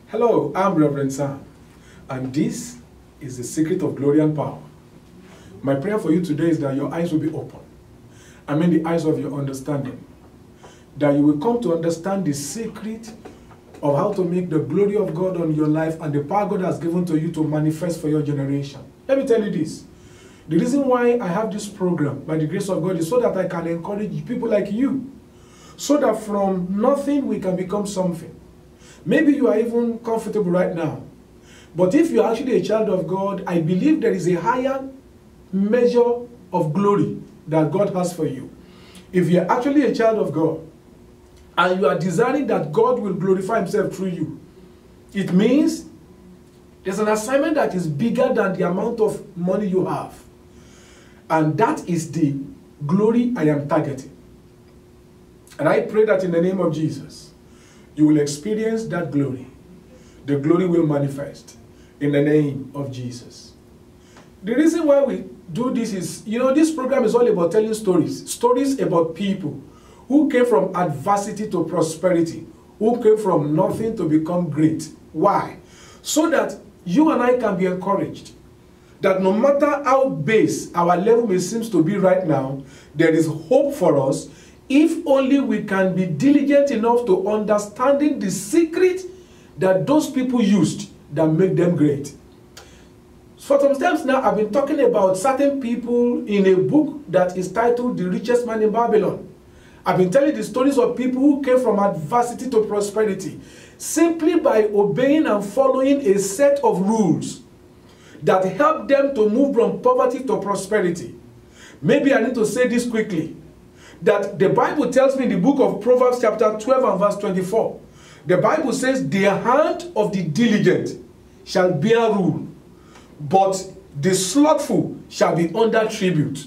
Hello, I'm Reverend Sam, and this is the secret of glory and power. My prayer for you today is that your eyes will be open. I mean the eyes of your understanding. That you will come to understand the secret of how to make the glory of God on your life and the power God has given to you to manifest for your generation. Let me tell you this. The reason why I have this program, by the grace of God, is so that I can encourage people like you. So that from nothing we can become something. Maybe you are even comfortable right now. But if you are actually a child of God, I believe there is a higher measure of glory that God has for you. If you are actually a child of God, and you are desiring that God will glorify himself through you, it means there's an assignment that is bigger than the amount of money you have. And that is the glory I am targeting. And I pray that in the name of Jesus, you will experience that glory. The glory will manifest in the name of Jesus. The reason why we do this is, this program is all about telling stories. Stories about people who came from adversity to prosperity, who came from nothing to become great. Why? So that you and I can be encouraged that no matter how base our level may seem to be right now, there is hope for us if only we can be diligent enough to understanding the secret that those people used that make them great. For some times now, I've been talking about certain people in a book that is titled The Richest Man in Babylon. I've been telling the stories of people who came from adversity to prosperity simply by obeying and following a set of rules that helped them to move from poverty to prosperity. Maybe I need to say this quickly, that the Bible tells me in the book of Proverbs chapter 12 and verse 24, the Bible says, the hand of the diligent shall bear rule, but the slothful shall be under tribute.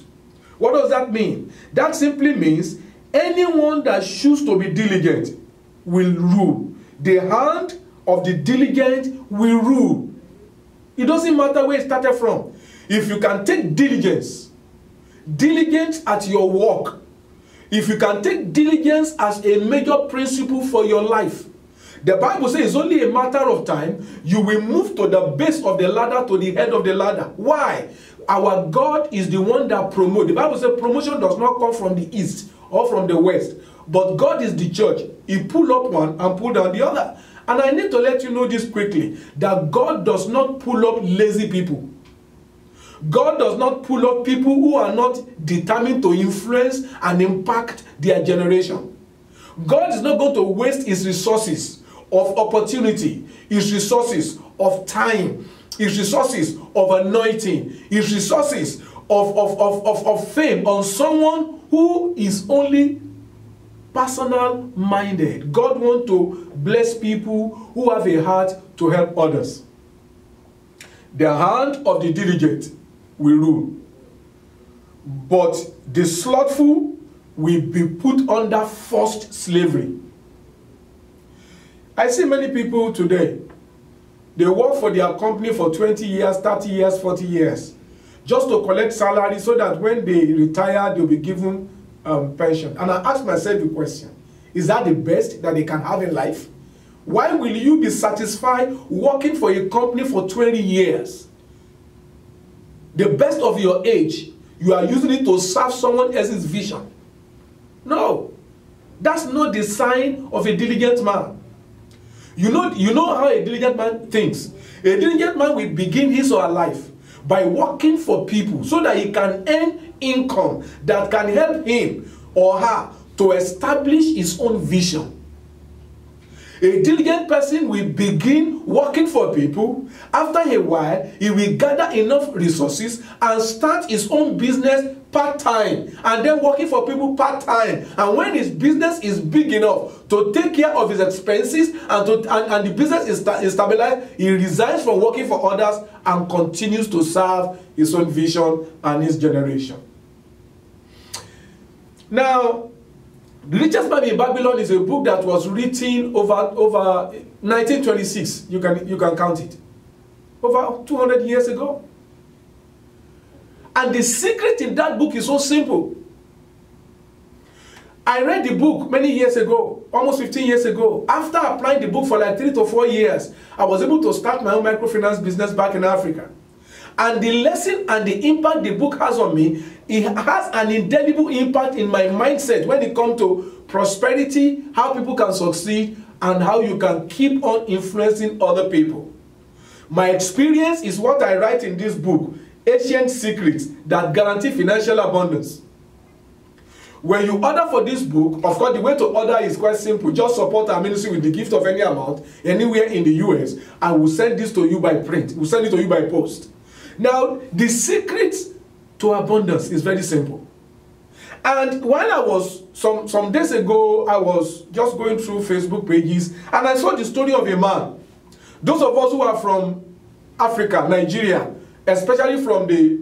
What does that mean? That simply means anyone that chooses to be diligent will rule. The hand of the diligent will rule. It doesn't matter where it started from. If you can take diligence at your work, if you can take diligence as a major principle for your life, the Bible says it's only a matter of time you will move to the base of the ladder, to the head of the ladder. Why? Our God is the one that promotes. The Bible says promotion does not come from the east or from the west, but God is the church. He pull up one and pull down the other. And I need to let you know this quickly, that God does not pull up lazy people. God does not pull up people who are not determined to influence and impact their generation. God is not going to waste his resources of opportunity, his resources of time, his resources of anointing, his resources of fame on someone who is only personal minded. God wants to bless people who have a heart to help others. The hand of the diligent will rule, but the slothful will be put under forced slavery. I see many people today, they work for their company for 20 years, 30 years, 40 years, just to collect salary so that when they retire, they'll be given pension. And I ask myself the question, is that the best that they can have in life? Why will you be satisfied working for a company for 20 years? The best of your age, you are using it to serve someone else's vision. No, that's not the sign of a diligent man. You know how a diligent man thinks. A diligent man will begin his or her life by working for people so that he can earn income that can help him or her to establish his own vision. A diligent person will begin working for people. After a while, he will gather enough resources and start his own business part-time, and then working for people part-time. And when his business is big enough to take care of his expenses and the business is stabilized, he resigns from working for others and continues to serve his own vision and his generation. Now, The Richest Man in Babylon is a book that was written over 1926. You can count it. Over 200 years ago. And the secret in that book is so simple. I read the book many years ago, almost 15 years ago. After applying the book for like 3 to 4 years, I was able to start my own microfinance business back in Africa. And the lesson and the impact the book has on me, it has an indelible impact in my mindset when it comes to prosperity, how people can succeed, and how you can keep on influencing other people. My experience is what I write in this book, Ancient Secrets that Guarantee Financial Abundance. When you order for this book, of course, the way to order is quite simple. Just support our ministry with the gift of any amount anywhere in the US, and we'll send this to you by print. We'll send it to you by post. Now, the secret to abundance is very simple. And while I was, some days ago, I was just going through Facebook pages, and I saw the story of a man. Those of us who are from Africa, Nigeria, especially from the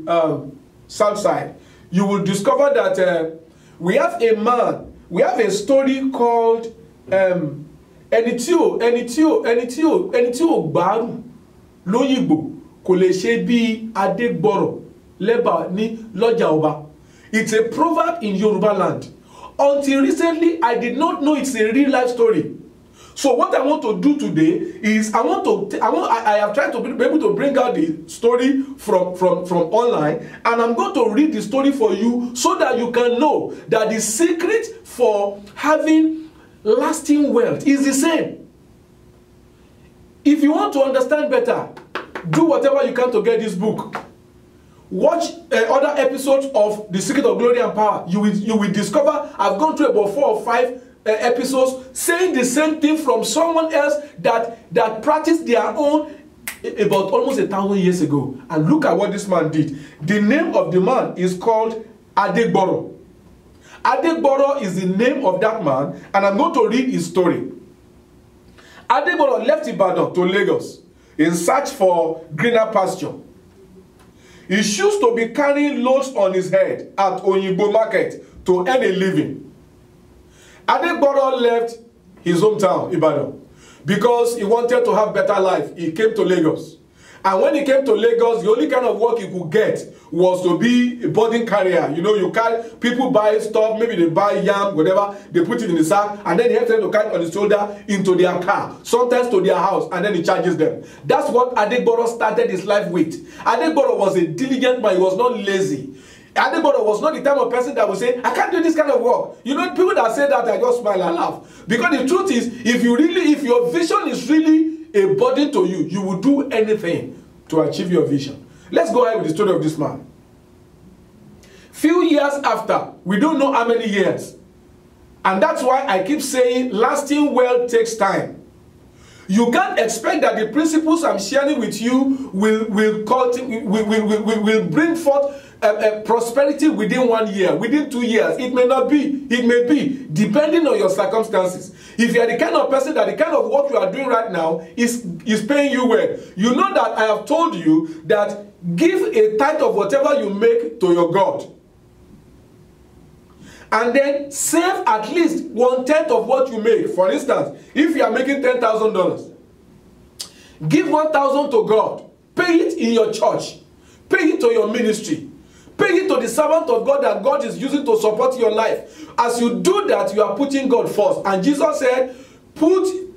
south side, you will discover that we have a man, we have a story called Enitio Gbaru Lóyìnbó kò lè ṣe bí Adégbọrọ̀ lẹ́bà ní lọ́jà ọba. It's a proverb in Yoruba land. Until recently, I did not know it's a real life story. So what I want to do today is I have tried to be able to bring out the story from online, and I'm going to read the story for you so that you can know that the secret for having lasting wealth is the same. If you want to understand better, do whatever you can to get this book. Watch other episodes of The Secret of Glory and Power. You will discover I've gone through about 4 or 5 episodes saying the same thing from someone else that practiced their own about almost 1,000 years ago. And look at what this man did. The name of the man is called Adégbọrọ̀. Adégbọrọ̀ is the name of that man, and I'm going to read his story. Adégbọrọ̀ left Ibadan to Lagos in search for greener pasture. He used to be carrying loads on his head at Oyingbo market to earn a living. Adégbọrọ̀ left his hometown, Ibadan, because he wanted to have better life. He came to Lagos. And when he came to Lagos, the only kind of work he could get was to be a burden carrier. You know, you carry, people buy stuff, maybe they buy yam, whatever, they put it in the sack, and then he has to carry it on his shoulder into their car, sometimes to their house, and then he charges them. That's what Adégbọrọ̀ started his life with. Adégbọrọ̀ was a diligent man, he was not lazy. Adégbọrọ̀ was not the type of person that would say, I can't do this kind of work. You know, people that say that, I just smile and laugh. Because the truth is, if your vision is really a burden to you, you will do anything to achieve your vision. Let's go ahead with the story of this man. Few years after, we don't know how many years. And that's why I keep saying lasting wealth takes time. You can't expect that the principles I'm sharing with you will bring forth prosperity within 1 year, within 2 years. It may not be. It may be, depending on your circumstances. If you are the kind of person that the kind of work you are doing right now is paying you well, you know that I have told you that give a tithe of whatever you make to your God. And then save at least 1/10 of what you make. For instance, if you are making $10,000, give $1,000 to God. Pay it in your church. Pay it to your ministry. Pay it to the servant of God that God is using to support your life. As you do that, you are putting God first. And Jesus said,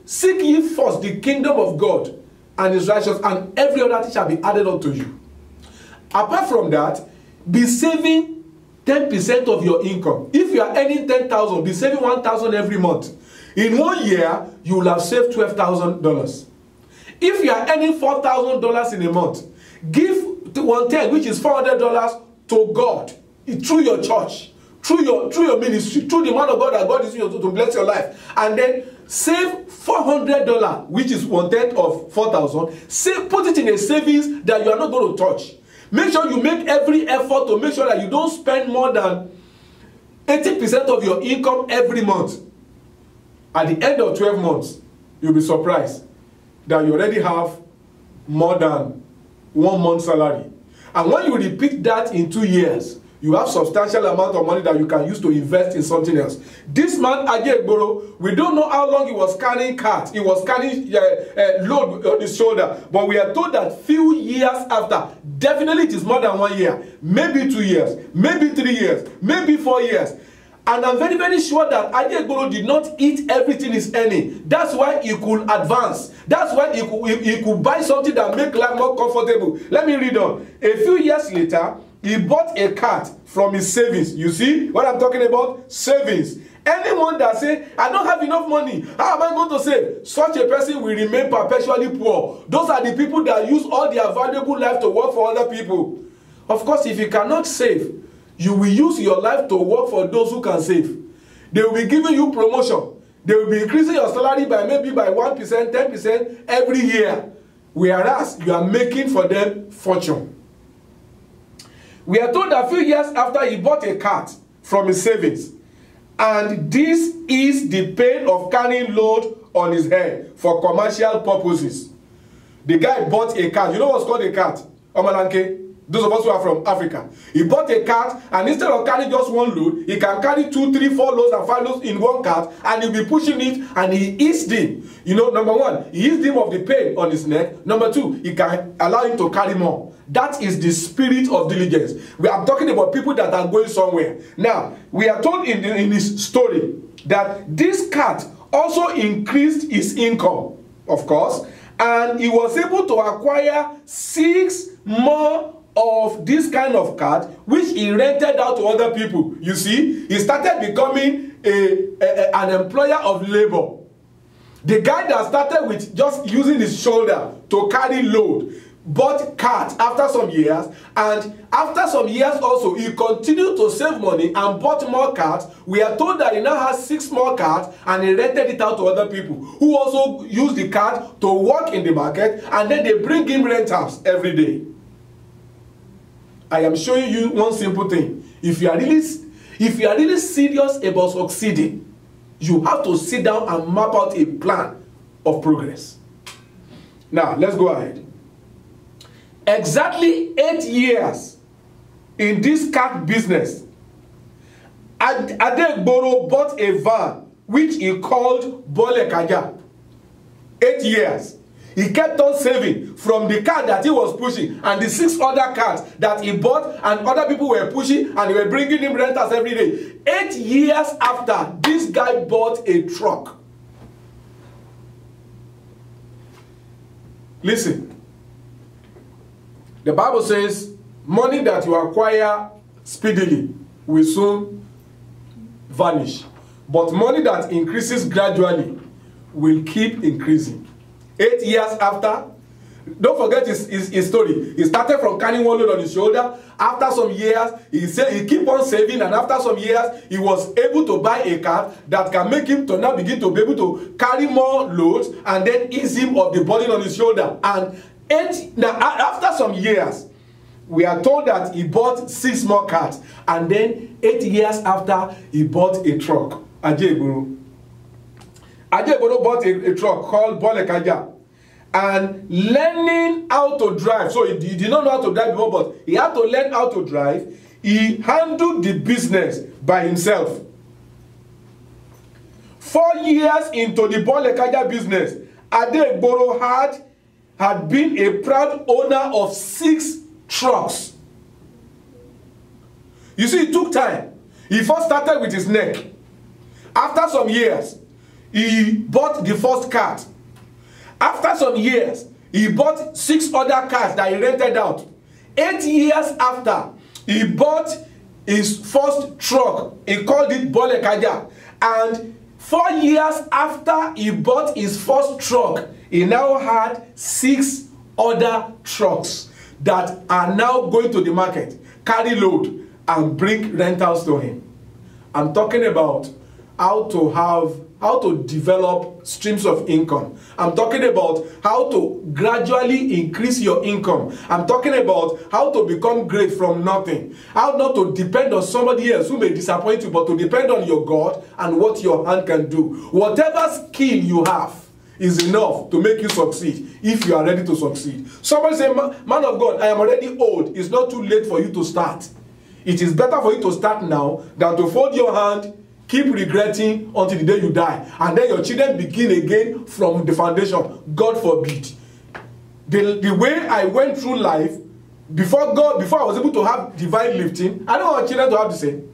seek ye first the kingdom of God and his righteousness, and every other thing shall be added unto you. Apart from that, be saving 10% of your income. If you are earning 10,000, be saving 1,000 every month. In 1 year, you will have saved $12,000. If you are earning $4,000 in a month, give 1/10, which is $400, to God through your church, through your ministry, through the man of God that God is using to bless your life, and then save $400, which is 1/10 of 4,000. Put it in a savings that you are not going to touch. Make sure you make every effort to make sure that you don't spend more than 80% of your income every month. At the end of 12 months, you'll be surprised that you already have more than 1 month's salary. And when you repeat that in 2 years, you have substantial amount of money that you can use to invest in something else. This man, Adégbọrọ̀, we don't know how long he was carrying cart. He was carrying load on his shoulder. But we are told that few years after, definitely it is more than 1 year, maybe 2 years, maybe 3 years, maybe 4 years. And I'm very, very sure that Adegboro did not eat everything he's earning. That's why he could advance. That's why he could buy something that make life more comfortable. Let me read on. A few years later, he bought a car from his savings. You see what I'm talking about? Savings. Anyone that say, I don't have enough money, how am I going to save? Such a person will remain perpetually poor. Those are the people that use all their valuable life to work for other people. Of course, if you cannot save, you will use your life to work for those who can save. They will be giving you promotion. They will be increasing your salary by maybe by 1%, 10% every year. Whereas you are making for them fortune. We are told that a few years after he bought a cart from his savings. And this is the pain of carrying load on his head for commercial purposes. The guy bought a cart. You know what's called a cart? Omalanke. Those of us who are from Africa. He bought a cart, and instead of carrying just one load, he can carry 2, 3, 4 loads and 5 loads in one cart, and he'll be pushing it, and he eased him. You know, number one, he eased him of the pain on his neck. Number two, he can allow him to carry more. That is the spirit of diligence. We are talking about people that are going somewhere. Now, we are told in his story that this cart also increased his income, of course, and he was able to acquire 6 more of this kind of cart, which he rented out to other people. You see, he started becoming an employer of labor. The guy that started with just using his shoulder to carry load bought cart after some years, and after some years also he continued to save money and bought more carts. We are told that he now has 6 more carts, and he rented it out to other people who also use the cart to work in the market, and then they bring him rentals every day. I am showing you one simple thing. If you are really serious about succeeding, you have to sit down and map out a plan of progress. Now, let's go ahead. Exactly 8 years in this cart business, Adegboro bought a van which he called Bole Kaja. 8 years. He kept on saving from the car that he was pushing and the 6 other cars that he bought and other people were pushing, and they were bringing him rentals every day. 8 years after, this guy bought a truck. Listen, the Bible says money that you acquire speedily will soon vanish, but money that increases gradually will keep increasing. 8 years after, don't forget his story. He started from carrying one load on his shoulder. After some years, he keep on saving, and after some years, he was able to buy a car that can make him to now begin to be able to carry more loads and then ease him of the burden on his shoulder. And after some years, we are told that he bought 6 more cars, and then 8 years after, he bought a truck. Adegboro bought a truck called Bole Kaja, and learning how to drive. So he did not know how to drive before, but he had to learn how to drive. He handled the business by himself. 4 years into the Bole Kaja business, Adegboro had been a proud owner of 6 trucks. You see, it took time. He first started with his neck. After some years, he bought the first cart. After some years, he bought 6 other cars that he rented out. 8 years after, he bought his first truck. He called it Bole Kaja. And 4 years after he bought his first truck, he now had 6 other trucks that are now going to the market, carry load, and bring rentals to him. I'm talking about how to develop streams of income. I'm talking about how to gradually increase your income. I'm talking about how to become great from nothing. How not to depend on somebody else who may disappoint you, but to depend on your God and what your hand can do. Whatever skill you have is enough to make you succeed if you are ready to succeed. Somebody say, man of God, I am already old. It's not too late for you to start. It is better for you to start now than to fold your hand, keep regretting until the day you die, and then your children begin again from the foundation. God forbid. The way I went through life before I was able to have divine lifting, I don't want children to have the same.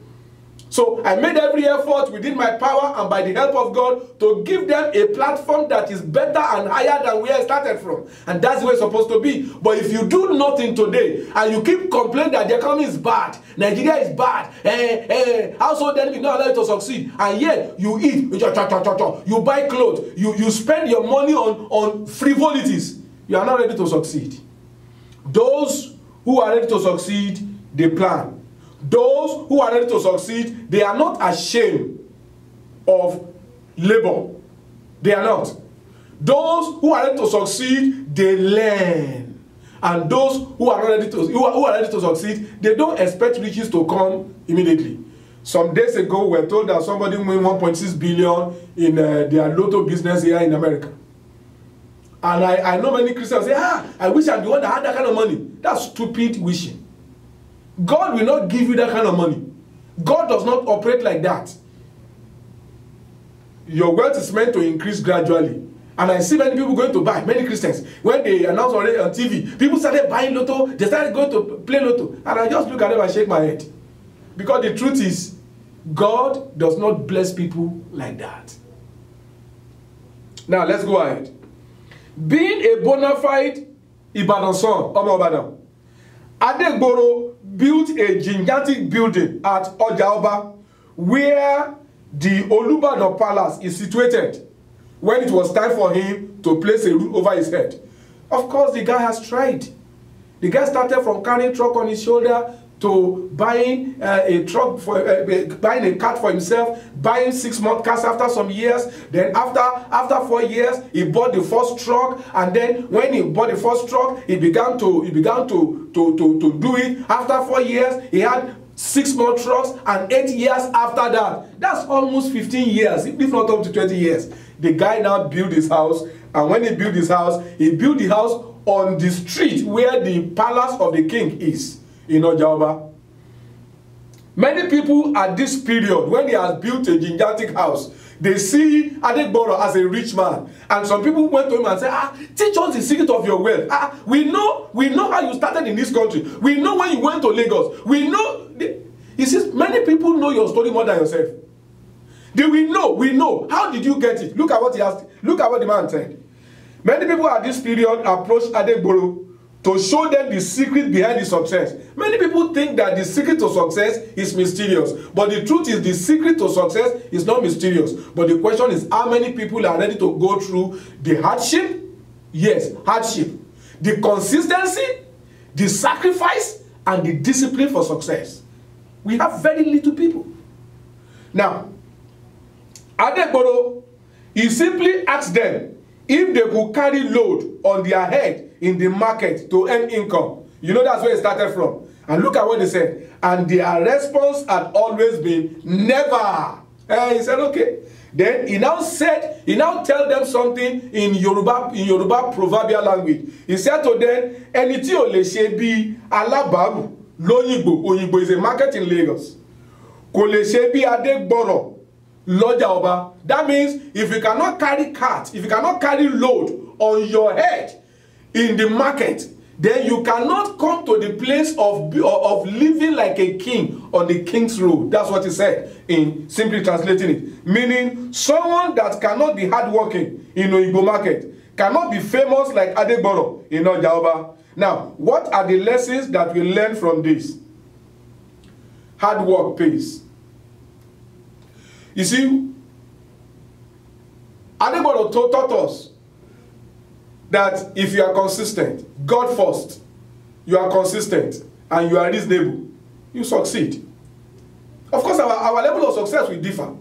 So I made every effort within my power and by the help of God to give them a platform that is better and higher than where I started from. And that's where it's supposed to be. But if you do nothing today and you keep complaining that the economy is bad, Nigeria is bad, household enemy not allow you to succeed, and yet you eat, you buy clothes, you spend your money on frivolities, you are not ready to succeed. Those who are ready to succeed, they plan. Those who are ready to succeed, they are not ashamed of labor. They are not. Those who are ready to succeed, they learn. And those who are ready to succeed, they don't expect riches to come immediately. Some days ago, we were told that somebody won 1.6 billion in their lotto business here in America. And I know many Christians say, I wish I'd be one that had that kind of money. That's stupid wishing. God will not give you that kind of money. God does not operate like that. Your wealth is meant to increase gradually. And I see many people going to buy, many Christians. When they announce already on TV, people started buying lotto, they started going to play lotto. And I just look at them and shake my head. Because the truth is, God does not bless people like that. Now, let's go ahead. Being a bona fide Ibadan son, Omo Ibadan, Adegboro built a gigantic building at Ojaoba, where the Olubadan Palace is situated, when it was time for him to place a roof over his head. Of course, the guy has tried. The guy started from carrying a truck on his shoulder to buying a truck for buying a car for himself, buying 6-month cars after some years. Then after 4 years, he bought the first truck, and then when he bought the first truck, he began to do it. After 4 years, he had 6 more trucks, and 8 years after that, that's almost 15 years, if not up to 20 years. The guy now built his house, and when he built his house, he built the house on the street where the palace of the king is, in Ojaoba. Many people at this period, when he has built a gigantic house, they see Adegboro as a rich man. And some people went to him and said, teach us the secret of your wealth. We know how you started in this country. We know when you went to Lagos. We know. He says, many people know your story more than yourself. We know. How did you get it? Look at what he asked. Look at what the man said. Many people at this period approached Adegboro to show them the secret behind his success. Many people think that the secret to success is mysterious. But the truth is, the secret to success is not mysterious. But the question is, how many people are ready to go through the hardship? Yes, hardship. The consistency, the sacrifice, and the discipline for success. We have very little people. Now, Adegboro, he simply asked them if they could carry load on their head in the market to earn income. You know, that's where it started from. And look at what they said. And their response had always been, never. He said, okay. Then he now tell them something in Yoruba proverbial language. He said to them, ẹni tí ò lè ṣe bí alábàárù lóyìnbó, Òyìnbó is a market in Lagos. Kò lè ṣe bí Adégbọrọ̀ lọ́jà ọba. That means if you cannot carry cart, if you cannot carry load on your head in the market, then you cannot come to the place of living like a king on the king's road. That's what he said, in simply translating it. Meaning, someone that cannot be hardworking in Oyinbo market cannot be famous like Adegboro in Ojaoba. Now, what are the lessons that we learn from this? Hard work pays. You see, Adegboro taught us that if you are consistent, God first, you are consistent, and you are reasonable, you succeed. Of course, our level of success will differ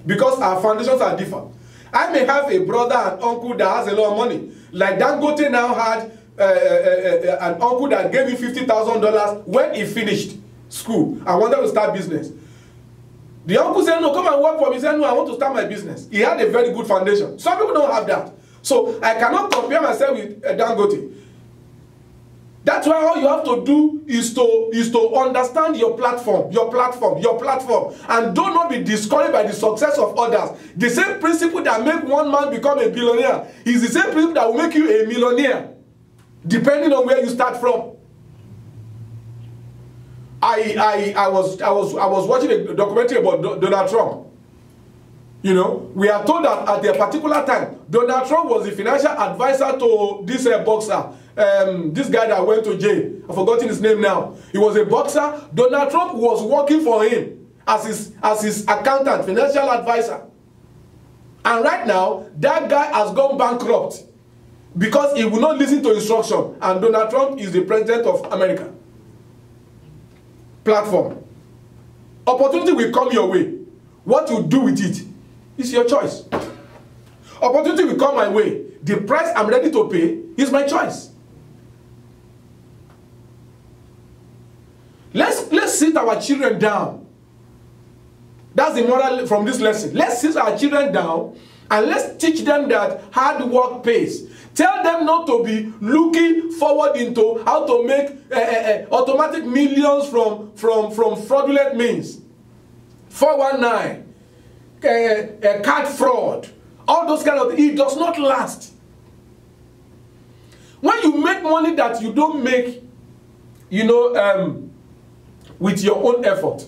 because our foundations are different. I may have a brother and uncle that has a lot of money. Like Dangote now had an uncle that gave him $50,000 when he finished school and wanted to start business. The uncle said, no, come and work for me. He said, no, I want to start my business. He had a very good foundation. Some people don't have that. So I cannot compare myself with Dangote. That's why all you have to do is to understand your platform, and do not be discouraged by the success of others. The same principle that make one man become a billionaire is the same principle that will make you a millionaire, depending on where you start from. I was watching a documentary about Donald Trump. You know, we are told that at a particular time, Donald Trump was the financial advisor to this boxer. This guy that went to jail. I've forgotten his name now. He was a boxer. Donald Trump was working for him as his accountant, financial advisor. And right now, that guy has gone bankrupt because he will not listen to instruction. And Donald Trump is the president of America. Platform. Opportunity will come your way. What you do with it is your choice. Opportunity will come my way. The price I'm ready to pay is my choice. Let's sit our children down. That's the moral from this lesson. Let's sit our children down and let's teach them that hard work pays. Tell them not to be looking forward into how to make automatic millions from fraudulent means. 419, card fraud, all those kind of things. It does not last. When you make money that you don't make, you know, with your own effort,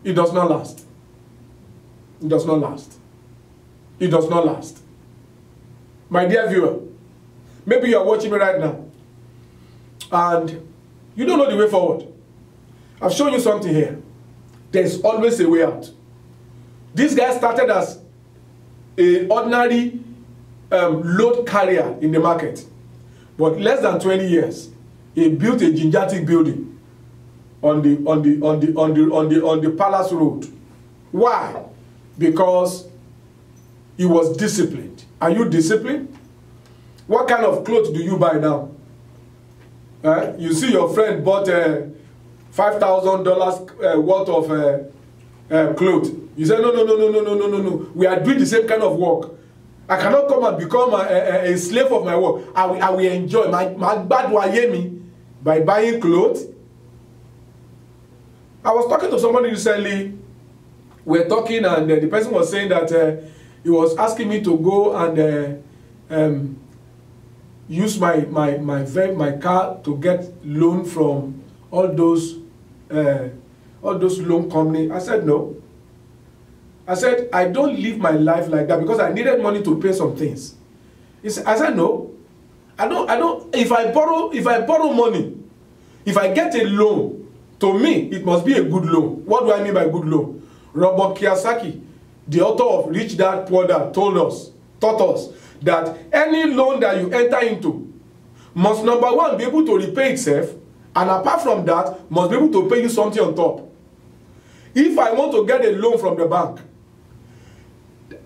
it does not last. It does not last. It does not last. My dear viewer, maybe you are watching me right now and you don't know the way forward. I've shown you something here. There's always a way out. This guy started as an ordinary load carrier in the market, but less than 20 years, he built a gigantic building on the Palace Road. Why? Because he was disciplined. Are you disciplined? What kind of clothes do you buy now? You see your friend bought $5,000 worth of clothes. You say, no. We are doing the same kind of work. I cannot come and become a slave of my work. I will enjoy my bad wayemi by buying clothes. I was talking to somebody recently. We were talking and the person was saying that he was asking me to go and use my car to get loan from all those loan companies. I said no. I said I don't live my life like that because I needed money to pay some things. I said no. I don't. If I borrow money, if I get a loan, to me it must be a good loan. What do I mean by good loan? Robert Kiyosaki, the author of Rich Dad Poor Dad, taught us that any loan that you enter into must, number one, be able to repay itself, and apart from that, must be able to pay you something on top. If I want to get a loan from the bank,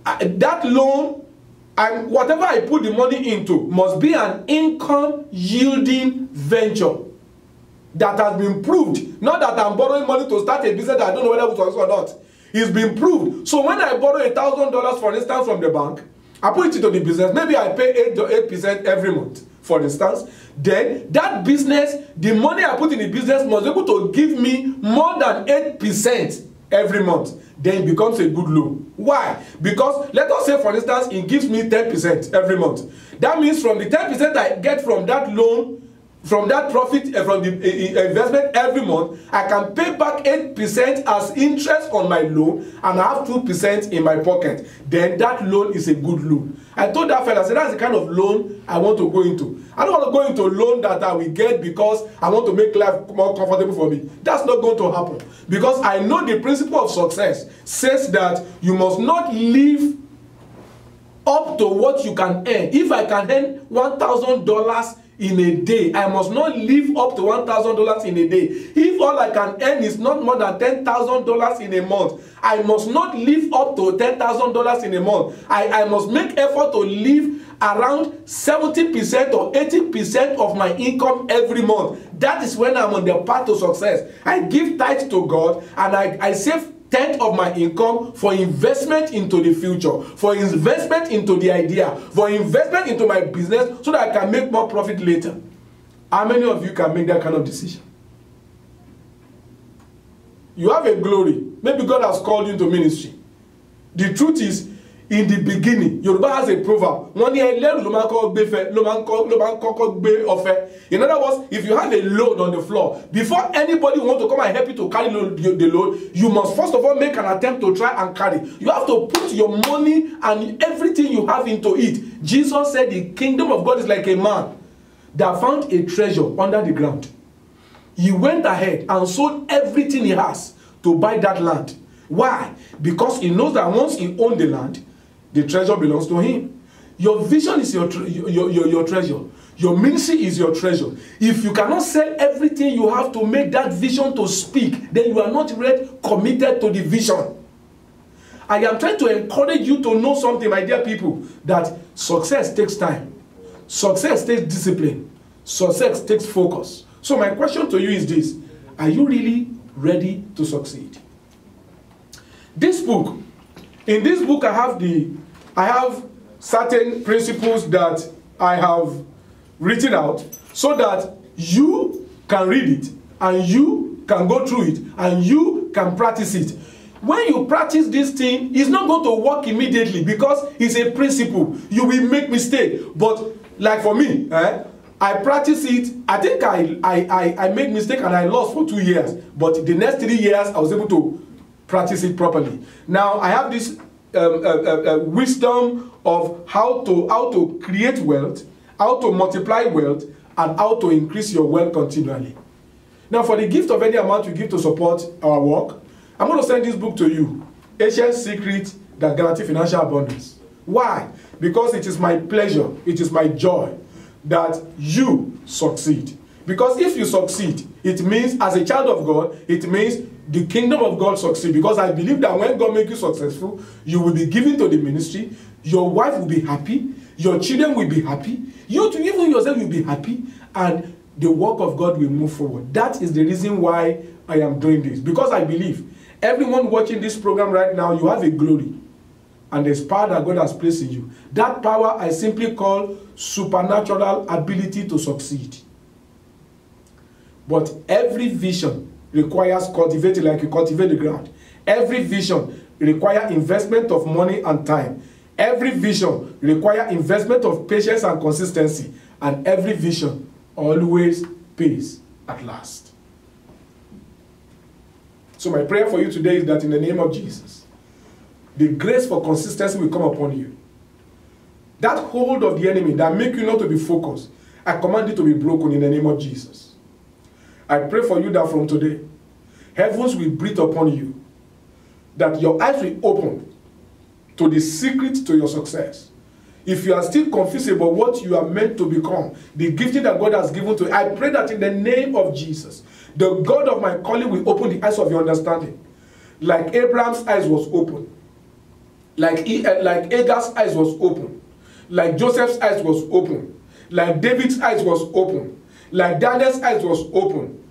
that loan and whatever I put the money into must be an income yielding venture that has been proved. Not that I'm borrowing money to start a business that I don't know whether it works or not. It's been proved. So when I borrow $1,000, for instance, from the bank, I put it into the business. Maybe I pay 8% every month, for instance. Then that business, the money I put in the business must be able to give me more than 8% every month. Then it becomes a good loan. Why? Because let us say, for instance, it gives me 10% every month. That means from the 10% I get from that loan, from that profit, from the investment every month, I can pay back 8% as interest on my loan, and I have 2% in my pocket. Then that loan is a good loan. I told that fellow, I said, that's the kind of loan I want to go into. I don't want to go into a loan that I will get because I want to make life more comfortable for me. That's not going to happen. Because I know the principle of success says that you must not live up to what you can earn. If I can earn $1,000 in a day, I must not live up to $1,000 in a day. If all I can earn is not more than $10,000 in a month, I must not live up to $10,000 in a month. I must make effort to live around 70% or 80% of my income every month. That is when I'm on the path to success. I give tithe to God and I save 10% of my income for investment into the future, for investment into the idea, for investment into my business so that I can make more profit later. How many of you can make that kind of decision? You have a glory. Maybe God has called you into ministry. The truth is, in the beginning, Yoruba has a proverb. In other words, if you have a load on the floor, before anybody wants to come and help you to carry the load, you must first of all make an attempt to try and carry. You have to put your money and everything you have into it. Jesus said the kingdom of God is like a man that found a treasure under the ground. He went ahead and sold everything he has to buy that land. Why? Because he knows that once he owns the land, the treasure belongs to him. Your vision is your treasure. Your ministry is your treasure. If you cannot sell everything you have to make that vision to speak, then you are not yet committed to the vision. I am trying to encourage you to know something, my dear people, that success takes time. Success takes discipline. Success takes focus. So my question to you is this: are you really ready to succeed? This book, in this book I have certain principles that I have written out so that you can read it and you can go through it and you can practice it. When you practice this thing, it's not going to work immediately because it's a principle. You will make mistake. But like for me, I practice it. I think I made mistake and I lost for 2 years. But the next 3 years, I was able to practice it properly. Now I have this wisdom of how to create wealth, how to multiply wealth, and how to increase your wealth continually. Now, for the gift of any amount you give to support our work, I'm going to send this book to you, Ancient Secrets That Guarantee Financial Abundance. Why? Because it is my pleasure, it is my joy that you succeed. Because if you succeed, it means, as a child of God, it means the kingdom of God succeed. Because I believe that when God makes you successful, you will be given to the ministry, your wife will be happy, your children will be happy, you too, even yourself will be happy, and the work of God will move forward. That is the reason why I am doing this. Because I believe everyone watching this program right now, you have a glory. And there's power that God has placed in you. That power I simply call supernatural ability to succeed. But every vision requires cultivating like you cultivate the ground. Every vision requires investment of money and time. Every vision requires investment of patience and consistency. And every vision always pays at last. So my prayer for you today is that in the name of Jesus, the grace for consistency will come upon you. That hold of the enemy that make you not to be focused, I command it to be broken in the name of Jesus. I pray for you that from today, heavens will breathe upon you, that your eyes will open to the secret to your success. If you are still confused about what you are meant to become, the gifting that God has given to you, I pray that in the name of Jesus, the God of my calling will open the eyes of your understanding. Like Abraham's eyes was open. Like Agar's eyes was open. Like Joseph's eyes was open. Like David's eyes was open. Like Daniel's eyes was open.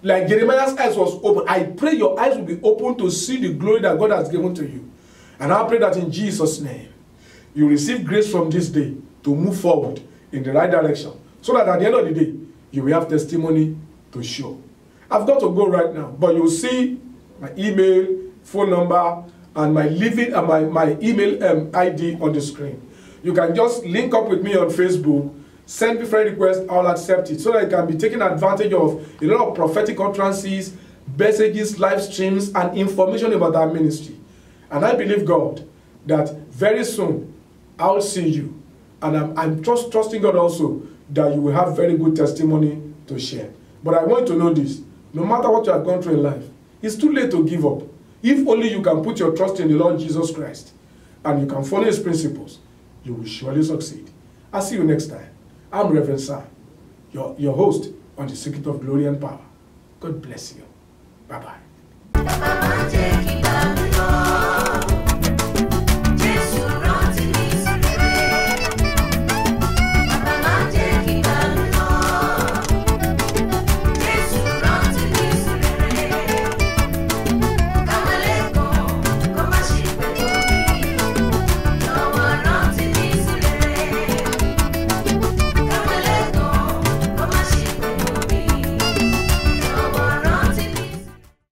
Like Jeremiah's eyes was open. I pray your eyes will be open to see the glory that God has given to you. And I pray that in Jesus' name, you receive grace from this day to move forward in the right direction. So that at the end of the day, you will have testimony to show. I've got to go right now, but you'll see my email, phone number, and my email ID on the screen. You can just link up with me on Facebook, send me friend request, I'll accept it, so that I can be taking advantage of a lot of prophetic utterances, messages, live streams, and information about our ministry. And I believe God that very soon I'll see you. And I'm just trusting God also that you will have very good testimony to share. But I want you to know this: no matter what you have gone through in life, it's too late to give up. If only you can put your trust in the Lord Jesus Christ and you can follow his principles, you will surely succeed. I'll see you next time. I'm Reverend Sam, your host on The Secret of Glory and Power. God bless you. Bye-bye.